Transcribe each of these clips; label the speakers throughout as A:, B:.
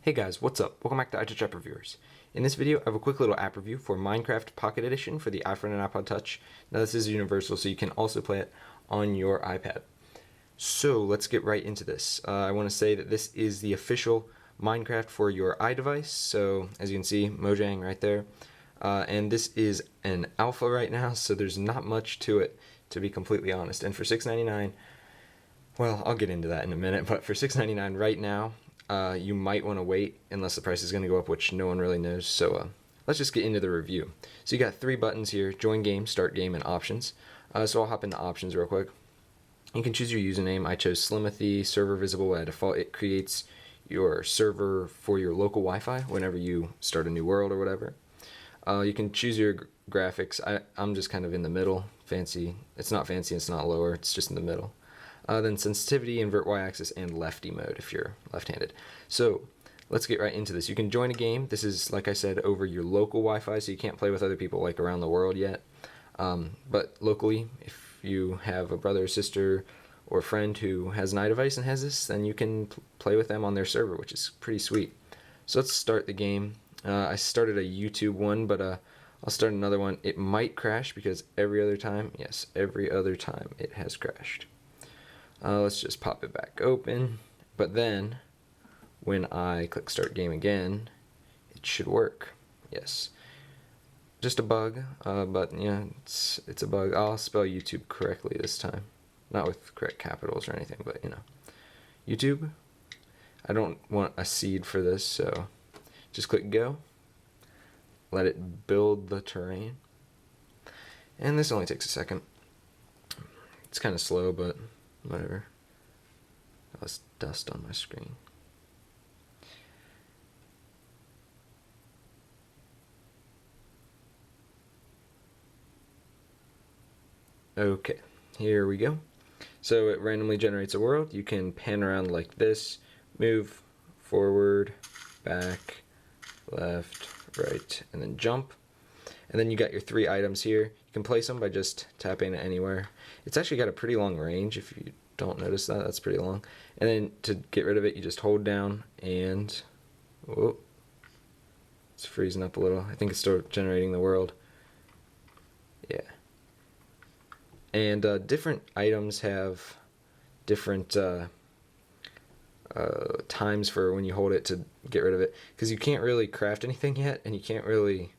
A: Hey guys, what's up? Welcome back to Untitled Chapter viewers. In this video, I have a quick little app review for Minecraft Pocket Edition for the iPhone and iPod Touch. Now this is universal, so you can also play it on your iPad. So let's get right into this. I want to say that this is the official Minecraft for your iDevice. So as you can see, Mojang right there. And this is an alpha right now, so there's not much to it, to be completely honest. And for $6.99, well, I'll get into that in a minute, but for $6.99 right now, you might want to wait unless the price is going to go up, which no one really knows. So let's just get into the review. So you got three buttons here: join game, start game, and options. So I'll hop into options real quick. You can choose your username. I chose Slimothy, server visible by default. It creates your server for your local Wi-Fi whenever you start a new world or whatever. You can choose your graphics. I'm just kind of in the middle. Fancy. It's not fancy, it's not lower, it's just in the middle. Then sensitivity, invert y-axis, and lefty mode if you're left-handed. So let's get right into this. You can join a game. This is, like I said, over your local Wi-Fi, so you can't play with other people like around the world yet. But locally, if you have a brother or sister or friend who has an iDevice and has this, then you can play with them on their server, which is pretty sweet. So let's start the game. I started a YouTube one, but I'll start another one. It might crash because every other time, yes, every other time it has crashed. Let's just pop it back open, but then when I click start game again, it should work. Yes, just a bug, but yeah, it's a bug. I'll spell YouTube correctly this time, not with correct capitals or anything, but you know, YouTube. I don't want a seed for this, so just click go, let it build the terrain, and this only takes a second. It's kind of slow, but whatever. There's dust on my screen. Okay, here we go. So it randomly generates a world. You can pan around like this, move forward, back, left, right, and then jump. And then you got your three items here. You can place them by just tapping it anywhere. It's actually got a pretty long range. If you don't notice that, that's pretty long. And then to get rid of it, you just hold down and, whoa, it's freezing up a little. I think it's still generating the world. Yeah. And different items have different times for when you hold it to get rid of it, because you can't really craft anything yet, and you can't really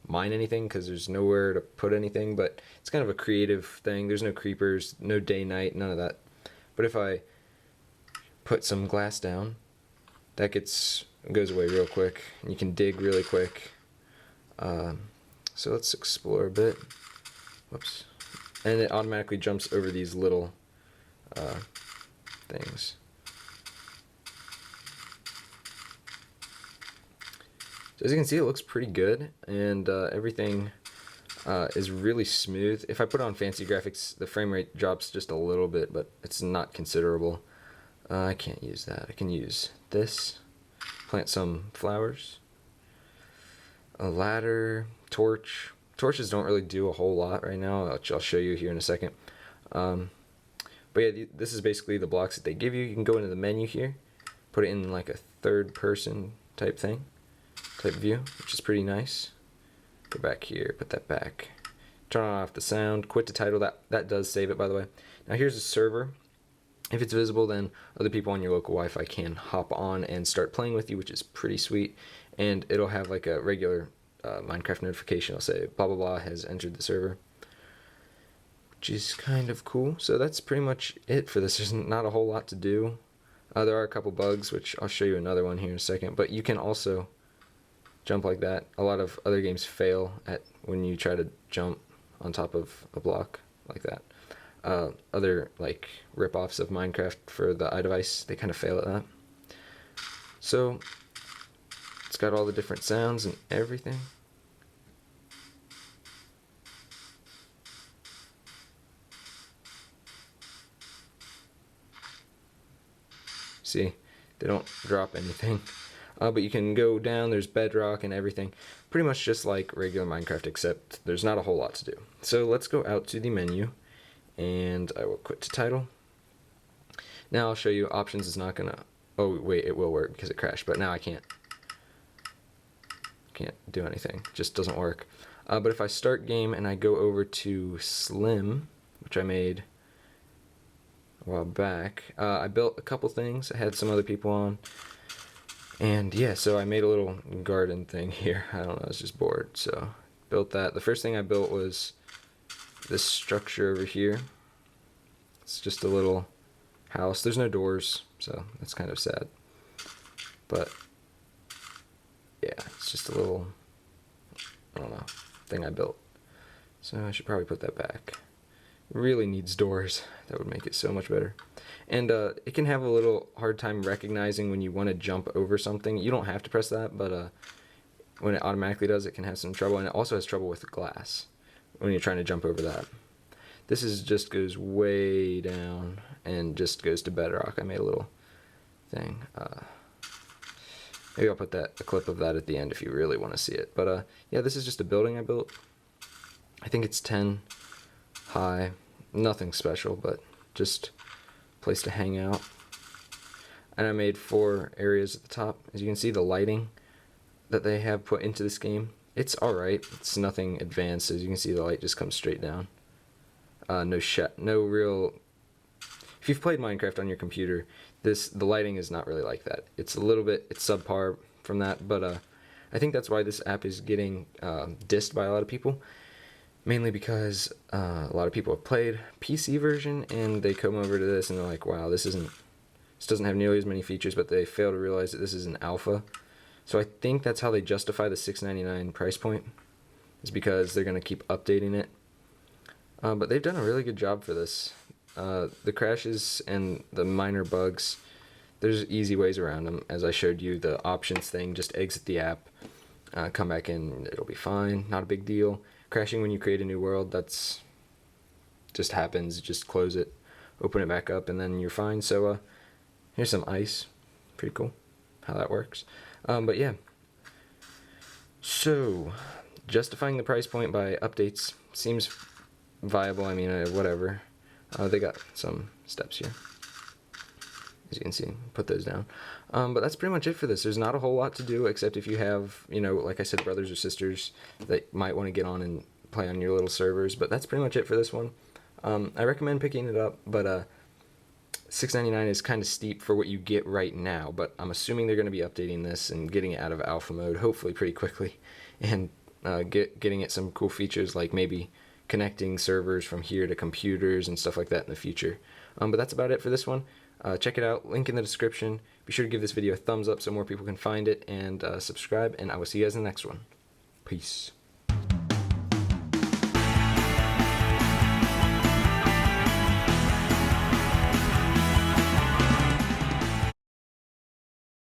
A: mine anything because there's nowhere to put anything, but it's kind of a creative thing. There's no creepers, no day night, none of that. But if I put some glass down, that goes away real quick, and you can dig really quick. So let's explore a bit. Whoops. And it automatically jumps over these little things. So as you can see, it looks pretty good, and everything is really smooth. If I put on fancy graphics, the frame rate drops just a little bit, but it's not considerable. I can't use that. I can use this, plant some flowers, a ladder, torch. Torches don't really do a whole lot right now. I'll show you here in a second. But yeah, this is basically the blocks that they give you. You can go into the menu here, put it in like a third person type view, which is pretty nice. Go back here, put that back. Turn off the sound, quit the title. That does save it, by the way. Now here's a server. If it's visible, then other people on your local Wi-Fi can hop on and start playing with you, which is pretty sweet. And it'll have like a regular Minecraft notification. I'll say blah blah blah has entered the server, which is kind of cool. So that's pretty much it for this. There's not a whole lot to do. There are a couple bugs, which I'll show you another one here in a second. But you can also jump like that. A lot of other games fail at when you try to jump on top of a block like that. Other like rip-offs of Minecraft for the iDevice, they kind of fail at that. So it's got all the different sounds and everything. See, they don't drop anything. But you can go down, there's bedrock and everything. Pretty much just like regular Minecraft, except there's not a whole lot to do. So let's go out to the menu, and I will quit to title. Now I'll show you options is not gonna, oh wait, it will work because it crashed, but now I can't can't do anything. It just doesn't work. But if I start game and I go over to Slim, which I made a while back, I built a couple things. I had some other people on. And yeah, so I made a little garden thing here. I don't know, I was just bored, so built that. The first thing I built was this structure over here. It's just a little house. There's no doors, so that's kind of sad. But yeah, it's just a little, I don't know, thing I built. So I should probably put that back. It really needs doors. That would make it so much better. And it can have a little hard time recognizing when you want to jump over something. You don't have to press that, but when it automatically does, it can have some trouble. And it also has trouble with glass when you're trying to jump over that. This is just goes way down and just goes to bedrock. I made a little thing. Maybe I'll put a clip of that at the end if you really want to see it. But yeah, this is just a building I built. I think it's 10 high. Nothing special, but just a place to hang out. And I made 4 areas at the top. As you can see, the lighting that they have put into this game, it's alright. It's nothing advanced. As you can see, the light just comes straight down. No real. If you've played Minecraft on your computer, the lighting is not really like that. It's a little bit, it's subpar from that, but I think that's why this app is getting dissed by a lot of people. Mainly because a lot of people have played PC version and they come over to this and they're like, wow, this doesn't have nearly as many features, but they fail to realize that this is an alpha. So I think that's how they justify the $6.99 price point, is because they're going to keep updating it. But they've done a really good job for this. The crashes and the minor bugs, there's easy ways around them. As I showed you, the options thing, just exit the app, come back in, it'll be fine, not a big deal. Crashing when you create a new world, that's just happens. Just close it, open it back up, and then you're fine. So here's some ice. Pretty cool how that works. But yeah, so justifying the price point by updates seems viable. I mean, whatever. They got some steps here, as you can see. Put those down. But that's pretty much it for this. There's not a whole lot to do, except if you have, like I said, brothers or sisters that might want to get on and play on your little servers. But that's pretty much it for this one. I recommend picking it up, but $6.99 is kind of steep for what you get right now. But I'm assuming they're going to be updating this and getting it out of alpha mode, hopefully pretty quickly, and getting it some cool features like maybe connecting servers from here to computers and stuff like that in the future. But that's about it for this one. Check it out, link in the description. Be sure to give this video a thumbs up so more people can find it, and subscribe, and I will see you guys in the next one. Peace.